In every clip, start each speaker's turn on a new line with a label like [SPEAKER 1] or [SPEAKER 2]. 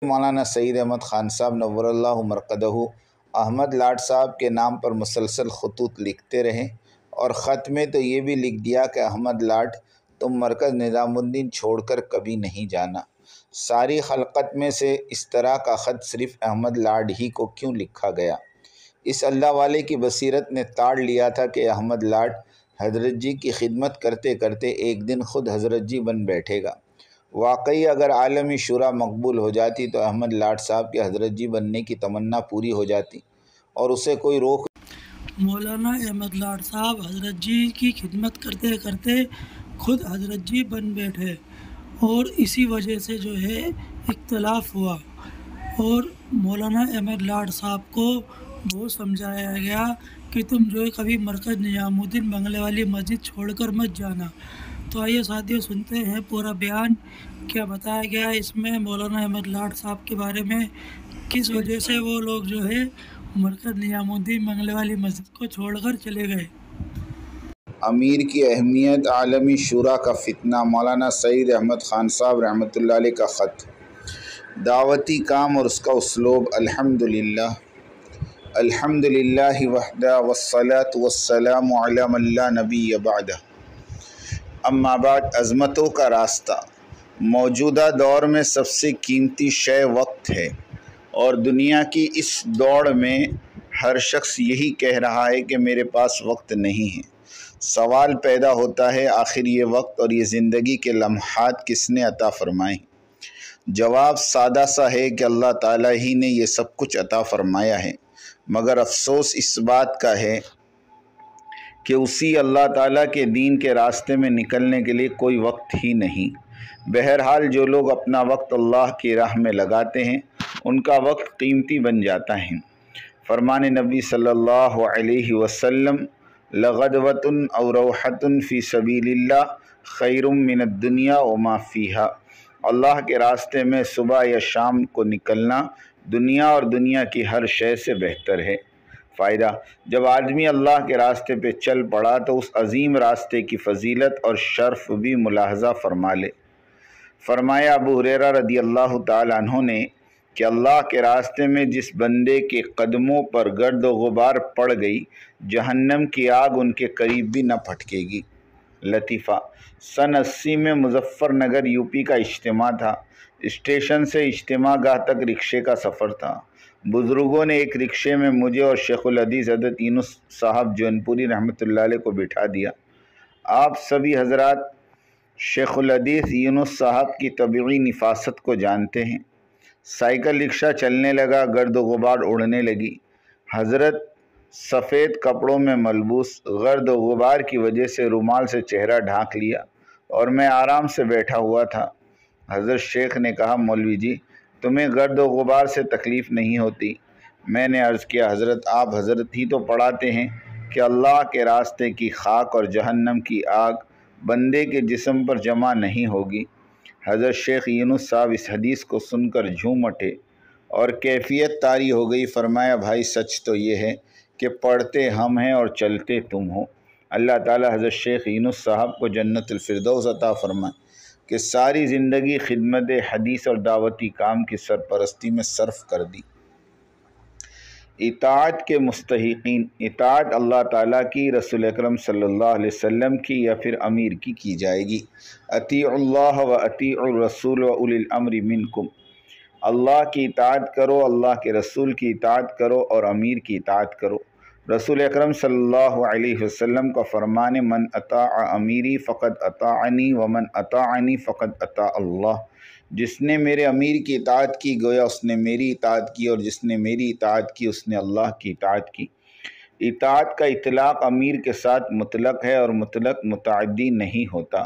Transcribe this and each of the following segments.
[SPEAKER 1] مولانا سعید احمد خان صاحب نور اللہ مرقدہ احمد لاٹ صاحب کے نام پر مسلسل خطوط لکھتے رہے اور خط میں تو یہ بھی لکھ دیا کہ احمد لاٹ تم مرکز نظام الدین چھوڑ کر کبھی نہیں جانا۔ ساری خلقت میں سے اس طرح کا خط صرف احمد لاٹ ہی کو کیوں لکھا گیا؟ اس اللہ والے کی بصیرت نے تاڑ لیا تھا کہ احمد لاٹ حضرت جی کی خدمت کرتے کرتے ایک دن خود حضرت جی بن بیٹھے گا۔ واقعی اگر عالمی شورا مقبول ہو جاتی تو احمد لاٹ صاحب کے حضرت جی بننے کی تمنا پوری ہو جاتی اور اسے کوئی روک۔
[SPEAKER 2] مولانا احمد لاٹ صاحب حضرت جی کی خدمت کرتے کرتے خود حضرت جی بن بیٹھے اور اسی وجہ سے جو ہے اختلاف ہوا اور مولانا احمد لاٹ صاحب کو وہ سمجھایا گیا کہ تم جو ہے کبھی مرکز نظام الدین بنگلے والی مسجد چھوڑ کر مت جانا۔ تو آئیے ساتھیوں سنتے ہیں پورا بیان کیا بتایا گیا اس میں مولانا احمد لاٹ صاحب کے بارے میں، کس وجہ سے وہ لوگ جو ہے مرکز نظام الدین بنگلے والی مسجد کو چھوڑ کر چلے گئے۔
[SPEAKER 1] امیر کی اہمیت، عالمی شورا کا فتنہ، مولانا سعید احمد خان صاحب رحمۃ اللہ علیہ کا خط، دعوتی کام اور اس کا اسلوب۔ الحمدللہ وحدہ والصلاة والسلام علی من لا نبی بعدہ، اما بعد۔ عظمتوں کا راستہ۔ موجودہ دور میں سب سے قیمتی شے وقت ہے اور دنیا کی اس دوڑ میں ہر شخص یہی کہہ رہا ہے کہ میرے پاس وقت نہیں ہے۔ سوال پیدا ہوتا ہے آخر یہ وقت اور یہ زندگی کے لمحات کس نے عطا فرمائے؟ جواب سادہ سا ہے کہ اللہ تعالیٰ ہی نے یہ سب کچھ عطا فرمایا ہے، مگر افسوس اس بات کا ہے کہ اسی اللہ تعالیٰ کے دین کے راستے میں نکلنے کے لیے کوئی وقت ہی نہیں۔ بہرحال جو لوگ اپنا وقت اللہ کی راہ میں لگاتے ہیں ان کا وقت قیمتی بن جاتا ہے۔ فرمان نبی صلی اللہ علیہ وسلم، لغدوۃ او روحۃ فی سبیل اللہ خیر من الدنیا وما فیہا، اللہ کے راستے میں صبح یا شام کو نکلنا دنیا اور دنیا کی ہر شے سے بہتر ہے۔ فائدہ: جب آدمی اللہ کے راستے پہ چل پڑا تو اس عظیم راستے کی فضیلت اور شرف بھی ملاحظہ فرما لے۔ فرمایا ابو ہریرہ رضی اللہ تعالی عنہ نے کہ اللہ کے راستے میں جس بندے کے قدموں پر گرد و غبار پڑ گئی جہنم کی آگ ان کے قریب بھی نہ پھٹکے گی۔ لطیفہ: سن 80 میں مظفر نگر یوپی کا اجتماع تھا۔ اسٹیشن سے اجتماع گاہ تک رکشے کا سفر تھا۔ بزرگوں نے ایک رکشے میں مجھے اور شیخ الحدیث حضرت یونس صاحب جونپوری رحمۃ اللہ علیہ کو بٹھا دیا۔ آپ سبھی حضرات شیخ الحدیث یونس صاحب کی طبیعی نفاست کو جانتے ہیں۔ سائیکل رکشہ چلنے لگا، گرد و غبار اڑنے لگی۔ حضرت سفید کپڑوں میں ملبوس، گرد و غبار کی وجہ سے رومال سے چہرہ ڈھانک لیا اور میں آرام سے بیٹھا ہوا تھا۔ حضرت شیخ نے کہا، مولوی جی تمہیں گرد و غبار سے تکلیف نہیں ہوتی؟ میں نے عرض کیا، حضرت آپ حضرت ہی تو پڑھاتے ہیں کہ اللہ کے راستے کی خاک اور جہنم کی آگ بندے کے جسم پر جمع نہیں ہوگی۔ حضرت شیخ یونس صاحب اس حدیث کو سن کر جھوم اٹھے اور کیفیت طاری ہو گئی۔ فرمایا، بھائی سچ تو یہ ہے کہ پڑھتے ہم ہیں اور چلتے تم ہو۔ اللہ تعالی حضرت شیخ یونس صاحب کو جنت الفردوس عطا فرمائے کہ ساری زندگی خدمت حدیث اور دعوتی کام کی سرپرستی میں صرف کر دی۔ اطاعت کے مستحقین۔ اطاعت اللہ تعالیٰ کی، رسول اکرم صلی اللہ علیہ وسلم کی یا پھر امیر کی جائے گی۔ اطیعوا اللہ و اطیعوا الرسول و اولی الامر منکم، اللہ کی اطاعت کرو، اللہ کے رسول کی اطاعت کرو اور امیر کی اطاعت کرو۔ رسول اکرم صلی اللہ علیہ وسلم کا فرمان، من اطاع امیری فقد اطاعنی ومن اطاعنی فقد اطاع اللہ، جس نے میرے امیر کی اطاعت کی گویا اس نے میری اطاعت کی، اور جس نے میری اطاعت کی اس نے اللہ کی اطاعت کی۔ اطاعت کا اطلاق امیر کے ساتھ مطلق ہے اور مطلق متعدی نہیں ہوتا۔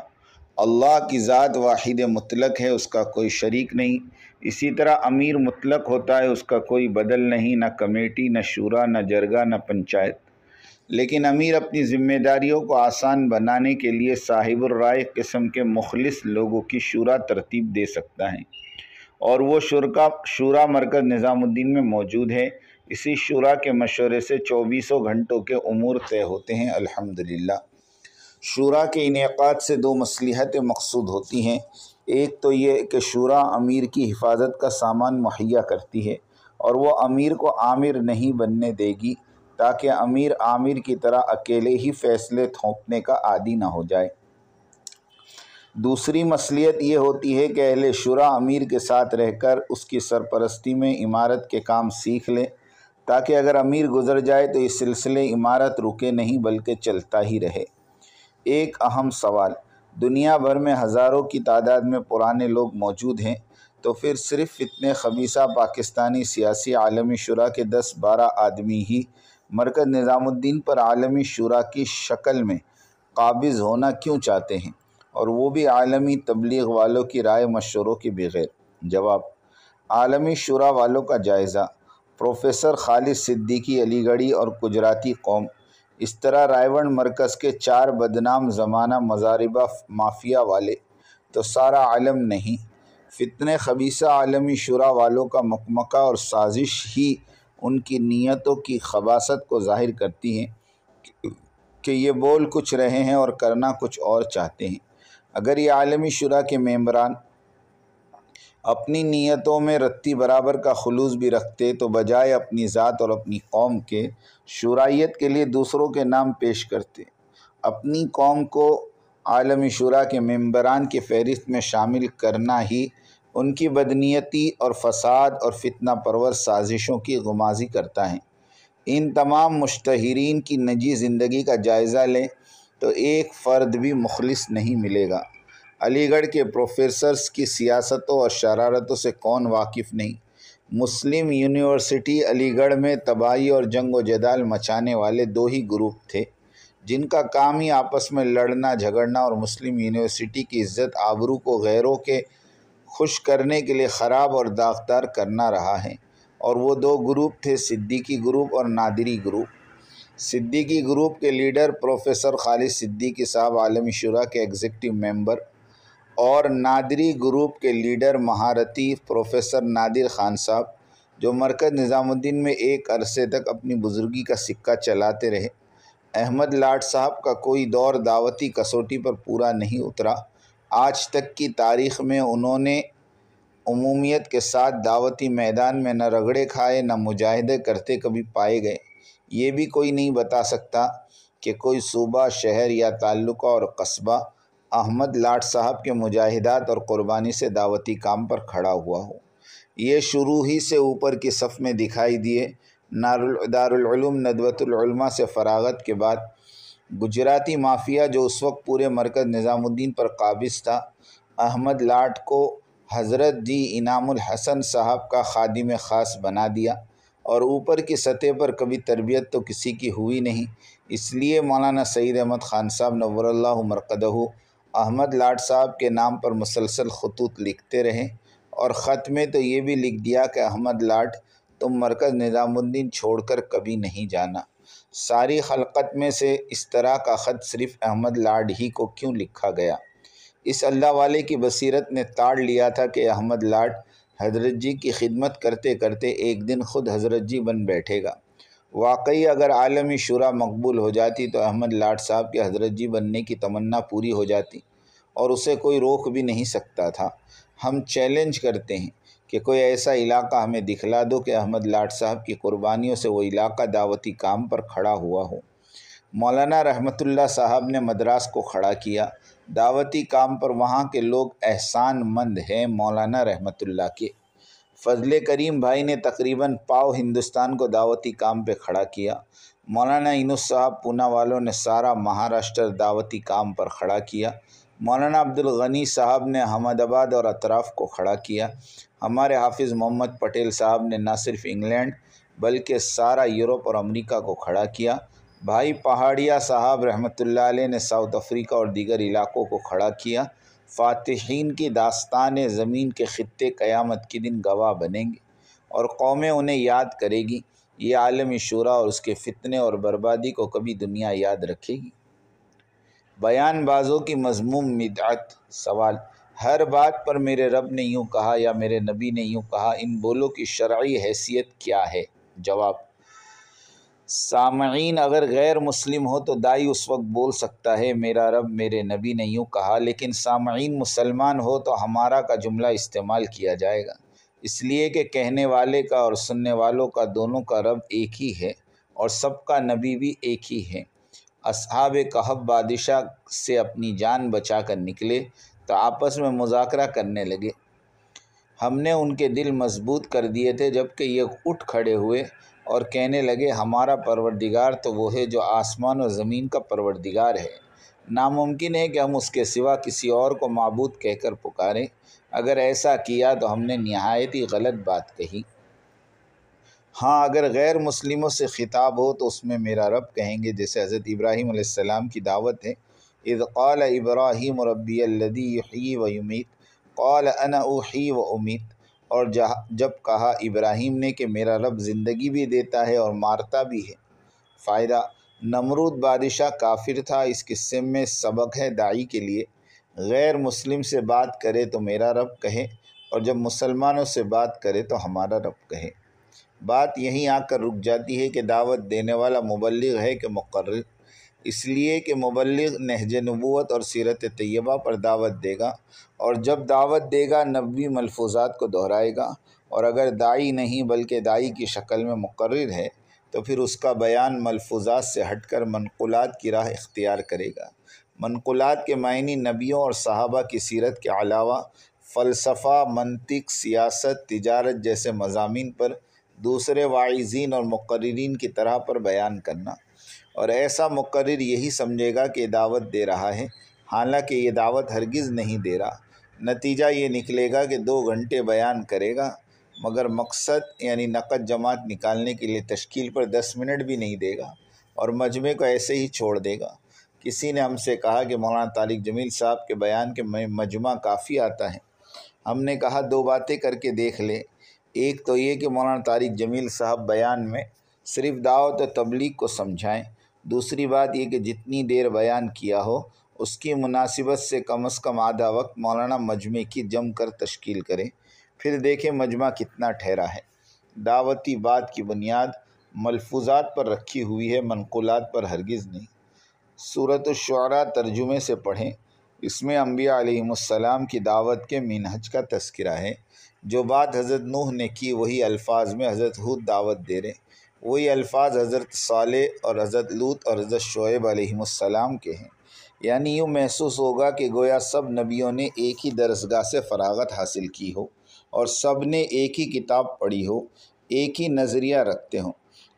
[SPEAKER 1] اللہ کی ذات واحد مطلق ہے، اس کا کوئی شریک نہیں۔ اسی طرح امیر مطلق ہوتا ہے، اس کا کوئی بدل نہیں، نہ کمیٹی، نہ شورا، نہ جرگہ، نہ پنچایت۔ لیکن امیر اپنی ذمہ داریوں کو آسان بنانے کے لیے صاحب الرائے قسم کے مخلص لوگوں کی شورا ترتیب دے سکتا ہے، اور وہ شورا مرکز نظام الدین میں موجود ہے۔ اسی شورا کے مشورے سے 24 گھنٹوں کے امور طے ہوتے ہیں۔ الحمدللہ شورا کے انعقاد سے دو مصلحتیں مقصود ہوتی ہیں، ایک تو یہ کہ شورا امیر کی حفاظت کا سامان مہیا کرتی ہے اور وہ امیر کو آمر نہیں بننے دے گی تاکہ امیر عامر کی طرح اکیلے ہی فیصلے تھوپنے کا عادی نہ ہو جائے۔ دوسری مصلحت یہ ہوتی ہے کہ اہل شورا امیر کے ساتھ رہ کر اس کی سرپرستی میں عمارت کے کام سیکھ لیں تاکہ اگر امیر گزر جائے تو اس سلسلے عمارت رکے نہیں بلکہ چلتا ہی رہے۔ ایک اہم سوال، دنیا بھر میں ہزاروں کی تعداد میں پرانے لوگ موجود ہیں تو پھر صرف فتنہ خبیثہ پاکستانی سیاسی عالمی شورا کے 10-12 آدمی ہی مرکز نظام الدین پر عالمی شورا کی شکل میں قابض ہونا کیوں چاہتے ہیں، اور وہ بھی عالمی تبلیغ والوں کی رائے مشوروں کے بغیر؟ جواب، عالمی شورا والوں کا جائزہ۔ پروفیسر خالد صدیقی علی گڑھی اور گجراتی قوم، اس طرح رائیونڈ مرکز کے 4 بدنام زمانہ مضاربہ مافیا والے تو سارا عالم نہیں، فتنہ خبیثہ عالمی شورا والوں کا مکمکہ اور سازش ہی ان کی نیتوں کی خباثت کو ظاہر کرتی ہے کہ یہ بول کچھ رہے ہیں اور کرنا کچھ اور چاہتے ہیں۔ اگر یہ عالمی شورا کے ممبران اپنی نیتوں میں رتی برابر کا خلوص بھی رکھتے تو بجائے اپنی ذات اور اپنی قوم کے شورائیت کے لیے دوسروں کے نام پیش کرتے، اپنی قوم کو عالمی شورا کے ممبران کی فہرست میں شامل کرنا ہی ان کی بدنیتی اور فساد اور فتنہ پرور سازشوں کی غمازی کرتا ہے۔ ان تمام مشتہرین کی نجی زندگی کا جائزہ لیں تو ایک فرد بھی مخلص نہیں ملے گا۔ علی گڑھ کے پروفیسرز کی سیاستوں اور شرارتوں سے کون واقف نہیں؟ مسلم یونیورسٹی علی گڑھ میں تباہی اور جنگ و جدال مچانے والے 2 ہی گروپ تھے جن کا کام ہی آپس میں لڑنا جھگڑنا اور مسلم یونیورسٹی کی عزت آبرو کو غیروں کے خوش کرنے کے لیے خراب اور داغدار کرنا رہا ہے، اور وہ 2 گروپ تھے، صدیقی گروپ اور نادری گروپ۔ صدیقی گروپ کے لیڈر پروفیسر خالد صدیقی صاحب عالمی شورا کے ایگزیکٹو ممبر اور نادری گروپ کے لیڈر مہارتی پروفیسر نادر خان صاحب جو مرکز نظام الدین میں ایک عرصے تک اپنی بزرگی کا سکہ چلاتے رہے۔ احمد لاٹ صاحب کا کوئی دور دعوتی کسوٹی پر پورا نہیں اترا۔ آج تک کی تاریخ میں انہوں نے عمومیت کے ساتھ دعوتی میدان میں نہ رگڑے کھائے نہ مجاہدے کرتے کبھی پائے گئے۔ یہ بھی کوئی نہیں بتا سکتا کہ کوئی صوبہ، شہر یا تعلقہ اور قصبہ احمد لاٹ صاحب کے مجاہدات اور قربانی سے دعوتی کام پر کھڑا ہوا ہو۔ یہ شروع ہی سے اوپر کی صف میں دکھائی دیے۔ دارالعلوم ندوۃ العلماء سے فراغت کے بعد گجراتی مافیا جو اس وقت پورے مرکز نظام الدین پر قابض تھا، احمد لاٹ کو حضرت جی انعام الحسن صاحب کا خادم خاص بنا دیا، اور اوپر کی سطح پر کبھی تربیت تو کسی کی ہوئی نہیں، اس لیے مولانا سعید احمد خان صاحب نور اللہ مرقدہ احمد لاٹ صاحب کے نام پر مسلسل خطوط لکھتے رہے، اور خط میں تو یہ بھی لکھ دیا کہ احمد لاٹ تم مرکز نظام الدین چھوڑ کر کبھی نہیں جانا۔ ساری خلقت میں سے اس طرح کا خط صرف احمد لاٹ ہی کو کیوں لکھا گیا؟ اس اللہ والے کی بصیرت نے تاڑ لیا تھا کہ احمد لاٹ حضرت جی کی خدمت کرتے کرتے ایک دن خود حضرت جی بن بیٹھے گا۔ واقعی اگر عالمی شورا مقبول ہو جاتی تو احمد لاٹ صاحب کے حضرت جی بننے کی تمنا پوری ہو جاتی اور اسے کوئی روک بھی نہیں سکتا تھا۔ ہم چیلنج کرتے ہیں کہ کوئی ایسا علاقہ ہمیں دکھلا دو کہ احمد لاٹ صاحب کی قربانیوں سے وہ علاقہ دعوتی کام پر کھڑا ہوا ہو۔ مولانا رحمت اللہ صاحب نے مدراس کو کھڑا کیا، دعوتی کام پر وہاں کے لوگ احسان مند ہیں مولانا رحمت اللہ کے۔ فضل کریم بھائی نے تقریباً پاؤ ہندوستان کو دعوتی کام پہ کھڑا کیا۔ مولانا اینس صاحب پونا والوں نے سارا مہاراشٹر دعوتی کام پر کھڑا کیا۔ مولانا عبدالغنی صاحب نے احمد آباد اور اطراف کو کھڑا کیا۔ ہمارے حافظ محمد پٹیل صاحب نے نہ صرف انگلینڈ بلکہ سارا یورپ اور امریکہ کو کھڑا کیا۔ بھائی پہاڑیا صاحب رحمۃ اللہ علیہ نے ساؤتھ افریقہ اور دیگر علاقوں کو کھڑا کیا۔ فاتحین کی داستان زمین کے خطے قیامت کے دن گواہ بنیں گے اور قومیں انہیں یاد کرے گی۔ یہ عالمی شورا اور اس کے فتنے اور بربادی کو کبھی دنیا یاد رکھے گی؟ بیان بازوں کی مذموم بدعت۔ سوال، ہر بات پر میرے رب نے یوں کہا یا میرے نبی نے یوں کہا، ان بولوں کی شرعی حیثیت کیا ہے؟ جواب، سامعین، اگر غیر مسلم ہو تو داعی اس وقت بول سکتا ہے میرا رب میرے نبی نے یوں کہا، لیکن سامعین مسلمان ہو تو ہمارا کا جملہ استعمال کیا جائے گا، اس لیے کہ کہنے والے کا اور سننے والوں کا دونوں کا رب ایک ہی ہے اور سب کا نبی بھی ایک ہی ہے۔ اصحاب کہف بادشاہ سے اپنی جان بچا کر نکلے تو آپس میں مذاکرہ کرنے لگے۔ ہم نے ان کے دل مضبوط کر دیے تھے، جبکہ یہ اٹھ کھڑے ہوئے اور کہنے لگے ہمارا پروردگار تو وہ ہے جو آسمان و زمین کا پروردگار ہے، ناممکن ہے کہ ہم اس کے سوا کسی اور کو معبود کہہ کر پکاریں، اگر ایسا کیا تو ہم نے نہایت ہی غلط بات کہی۔ ہاں، اگر غیر مسلموں سے خطاب ہو تو اس میں میرا رب کہیں گے، جیسے حضرت ابراہیم علیہ السلام کی دعوت ہے، اذ قال ابراہیم ربی الذی یحیی و یمیت قال انا احیی و امیت، اور جب کہا ابراہیم نے کہ میرا رب زندگی بھی دیتا ہے اور مارتا بھی ہے۔ فائدہ: نمرود بادشاہ کافر تھا۔ اس قصے میں سبق ہے داعی کے لیے، غیر مسلم سے بات کرے تو میرا رب کہے، اور جب مسلمانوں سے بات کرے تو ہمارا رب کہے۔ بات یہیں آ کر رک جاتی ہے کہ دعوت دینے والا مبلغ ہے کہ مقرر، اس لیے کہ مبلغ نہج نبوت اور سیرت طیبہ پر دعوت دے گا، اور جب دعوت دے گا نبوی ملفوظات کو دہرائے گا، اور اگر داعی نہیں بلکہ داعی کی شکل میں مقرر ہے تو پھر اس کا بیان ملفوظات سے ہٹ کر منقولات کی راہ اختیار کرے گا۔ منقولات کے معنی نبیوں اور صحابہ کی سیرت کے علاوہ فلسفہ، منطق، سیاست، تجارت جیسے مضامین پر دوسرے واعظین اور مقررین کی طرح پر بیان کرنا، اور ایسا مقرر یہی سمجھے گا کہ دعوت دے رہا ہے، حالانکہ یہ دعوت ہرگز نہیں دے رہا۔ نتیجہ یہ نکلے گا کہ 2 گھنٹے بیان کرے گا، مگر مقصد یعنی نقد جماعت نکالنے کے لیے تشکیل پر 10 منٹ بھی نہیں دے گا، اور مجمع کو ایسے ہی چھوڑ دے گا۔ کسی نے ہم سے کہا کہ مولانا طارق جمیل صاحب کے بیان کے مجمع کافی آتا ہے۔ ہم نے کہا 2 باتیں کر کے دیکھ لے، ایک تو یہ کہ مولانا طارق جمیل صاحب بیان میں صرف دعوت و تبلیغ کو سمجھائیں، دوسری بات یہ کہ جتنی دیر بیان کیا ہو اس کی مناسبت سے کم از کم آدھا وقت مولانا مجمع کی جم کر تشکیل کریں، پھر دیکھیں مجمع کتنا ٹھہرا ہے۔ دعوتی بات کی بنیاد ملفوظات پر رکھی ہوئی ہے، منقولات پر ہرگز نہیں۔ سورۃ الشعراء ترجمے سے پڑھیں، اس میں انبیاء علیہم السلام کی دعوت کے منہج کا تذکرہ ہے۔ جو بات حضرت نوح نے کی وہی الفاظ میں حضرت ہود دعوت دے رہے، وہی الفاظ حضرت صالح اور حضرت لوط اور حضرت شعیب علیہم السلام کے ہیں، یعنی یوں محسوس ہوگا کہ گویا سب نبیوں نے ایک ہی درسگاہ سے فراغت حاصل کی ہو، اور سب نے ایک ہی کتاب پڑھی ہو، ایک ہی نظریہ رکھتے ہوں۔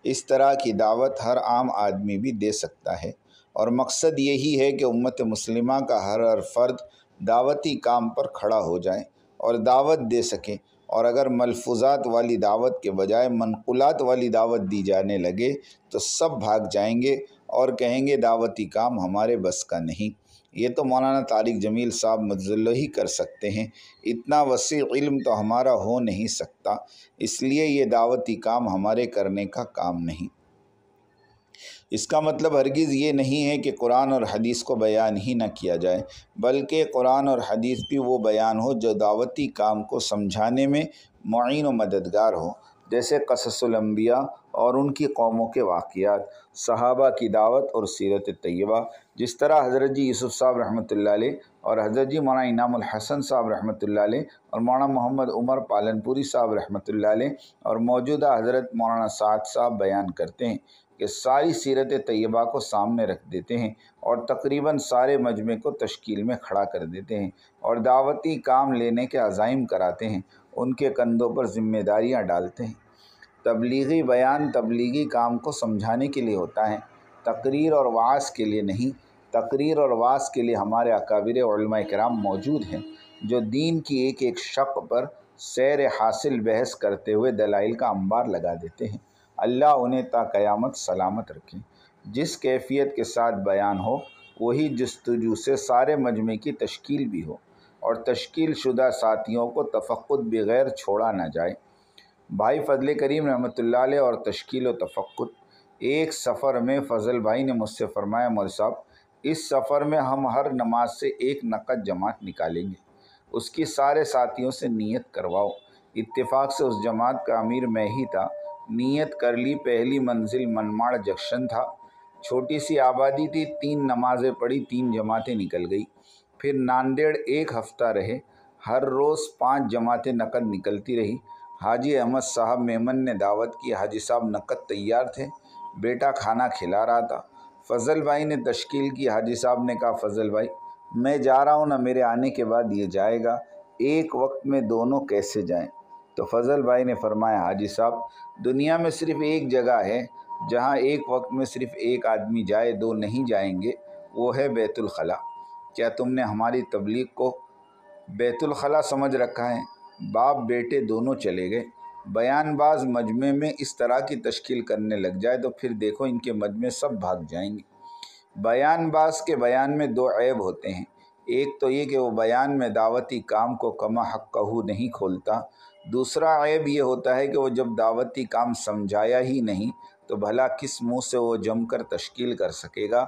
[SPEAKER 1] اس طرح کی دعوت ہر عام آدمی بھی دے سکتا ہے، اور مقصد یہی ہے کہ امت مسلمہ کا ہر فرد دعوتی کام پر کھڑا ہو جائے اور دعوت دے سکیں، اور اگر ملفوظات والی دعوت کے بجائے منقولات والی دعوت دی جانے لگے تو سب بھاگ جائیں گے اور کہیں گے دعوتی کام ہمارے بس کا نہیں، یہ تو مولانا طارق جمیل صاحب مجزل ہی کر سکتے ہیں، اتنا وسیع علم تو ہمارا ہو نہیں سکتا، اس لیے یہ دعوتی کام ہمارے کرنے کا کام نہیں۔ اس کا مطلب ہرگز یہ نہیں ہے کہ قرآن اور حدیث کو بیان ہی نہ کیا جائے، بلکہ قرآن اور حدیث بھی وہ بیان ہو جو دعوتی کام کو سمجھانے میں معین و مددگار ہو، جیسے قصص الانبیاء اور ان کی قوموں کے واقعات، صحابہ کی دعوت اور سیرت طیبہ، جس طرح حضرت جی یوسف صاحب رحمۃ اللہ علیہ اور حضرت جی مولانا انعام الحسن صاحب رحمۃ اللہ علیہ اور مولانا محمد عمر پالنپوری صاحب رحمۃ اللہ علیہ اور موجودہ حضرت مولانا سعد صاحب بیان کرتے ہیں، کہ ساری سیرت طیبہ کو سامنے رکھ دیتے ہیں اور تقریباً سارے مجمع کو تشکیل میں کھڑا کر دیتے ہیں اور دعوتی کام لینے کے عزائم کراتے ہیں، ان کے کندھوں پر ذمہ داریاں ڈالتے ہیں۔ تبلیغی بیان تبلیغی کام کو سمجھانے کے لیے ہوتا ہے، تقریر اور وعظ کے لیے نہیں۔ تقریر اور وعظ کے لیے ہمارے اکابر علماء کرام موجود ہیں، جو دین کی ایک ایک شق پر سیر حاصل بحث کرتے ہوئے دلائل کا انبار لگا دیتے ہیں۔ اللہ انہیں تا قیامت سلامت رکھیں۔ جس کیفیت کے ساتھ بیان ہو وہی جستجو سے سارے مجمع کی تشکیل بھی ہو، اور تشکیل شدہ ساتھیوں کو تفقد بغیر چھوڑا نہ جائے۔ بھائی فضل کریم رحمۃ اللہ علیہ اور تشکیل و تفقد۔ ایک سفر میں فضل بھائی نے مجھ سے فرمایا، مولوی صاحب اس سفر میں ہم ہر نماز سے ایک نقد جماعت نکالیں گے، اس کی سارے ساتھیوں سے نیت کرواؤ۔ اتفاق سے اس جماعت کا امیر میں ہی تھا، نیت کر لی، پہلی منزل منماڑ جنکشن تھا، چھوٹی سی آبادی تھی، 3 نمازیں پڑھی، 3 جماعتیں نکل گئی۔ پھر ناندیڑ 1 ہفتہ رہے، ہر روز 5 جماعتیں نقد نکلتی رہی۔ حاجی احمد صاحب میمن نے دعوت کی، حاجی صاحب نقد تیار تھے، بیٹا کھانا کھلا رہا تھا۔ فضل بھائی نے تشکیل کی، حاجی صاحب نے کہا فضل بھائی میں جا رہا ہوں نہ میرے آنے کے بعد یہ جائے گا، ایک وقت میں دونوں کیسے جائیں؟ تو فضل بھائی نے فرمایا حاجی صاحب دنیا میں صرف ایک جگہ ہے جہاں ایک وقت میں صرف ایک آدمی جائے، 2 نہیں جائیں گے، وہ ہے بیت الخلا۔ کیا تم نے ہماری تبلیغ کو بیت الخلا سمجھ رکھا ہے؟ باپ بیٹے دونوں چلے گئے۔ بیان باز مجمع میں اس طرح کی تشکیل کرنے لگ جائے تو پھر دیکھو ان کے مجمع سب بھاگ جائیں گے۔ بیان باز کے بیان میں 2 عیب ہوتے ہیں، ایک تو یہ کہ وہ بیان میں دعوتی کام کو کما حقہ نہیں کھولتا، دوسرا عیب یہ ہوتا ہے کہ وہ جب دعوتی کام سمجھایا ہی نہیں تو بھلا کس منہ سے وہ جم کر تشکیل کر سکے گا؟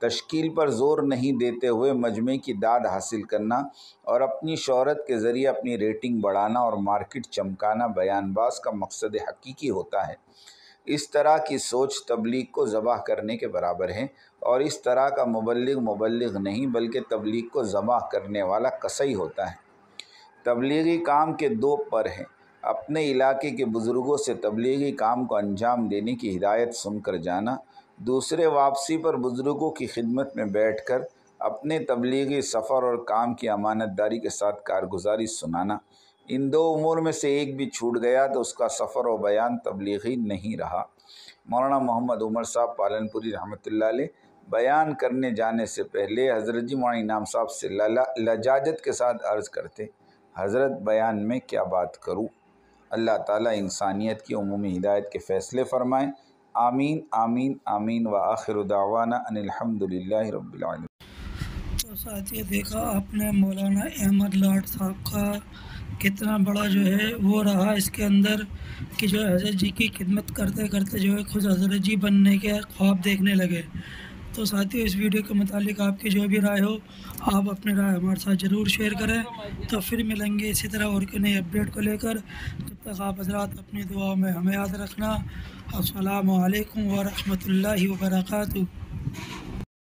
[SPEAKER 1] تشکیل پر زور نہیں دیتے ہوئے مجمع کی داد حاصل کرنا اور اپنی شہرت کے ذریعے اپنی ریٹنگ بڑھانا اور مارکیٹ چمکانا بیان باز کا مقصد حقیقی ہوتا ہے۔ اس طرح کی سوچ تبلیغ کو ذبح کرنے کے برابر ہے، اور اس طرح کا مبلغ نہیں بلکہ تبلیغ کو ذبح کرنے والا قصی ہوتا ہے۔ تبلیغی کام کے 2 پر ہیں، اپنے علاقے کے بزرگوں سے تبلیغی کام کو انجام دینے کی ہدایت سن کر جانا، دوسرے واپسی پر بزرگوں کی خدمت میں بیٹھ کر اپنے تبلیغی سفر اور کام کی امانت داری کے ساتھ کارگزاری سنانا۔ ان 2 امور میں سے ایک بھی چھوٹ گیا تو اس کا سفر و بیان تبلیغی نہیں رہا۔ مولانا محمد عمر صاحب پالنپوری رحمۃ اللہ علیہ بیان کرنے جانے سے پہلے حضرت جی مولانا انعام صاحب سے لجاجت کے ساتھ عرض کرتے، حضرت بیان میں کیا بات کروں؟ اللہ تعالیٰ انسانیت کی عمومی ہدایت کے فیصلے فرمائیں، آمین آمین آمین، وآخر دعوانا ان الحمد للہ رب العالمین۔
[SPEAKER 2] تو ساتھی دیکھا آپ نے مولانا احمد لاڈ صاحب کا کتنا بڑا جو ہے وہ رہا اس کے اندر کہ جو حضرت جی کی خدمت کرتے کرتے جو ہے خود حضرت جی بننے کے خواب دیکھنے لگے۔ تو ساتھی اس ویڈیو کے متعلق آپ کی جو بھی رائے ہو آپ اپنی رائے ہمارے ساتھ ضرور شیئر کریں۔ تو پھر ملیں گے اسی طرح اور کے نئے اپڈیٹ کو لے کر، جب تک آپ حضرات اپنی دعاؤں میں ہمیں یاد رکھنا۔ السلام علیکم ورحمۃ اللہ وبرکاتہ۔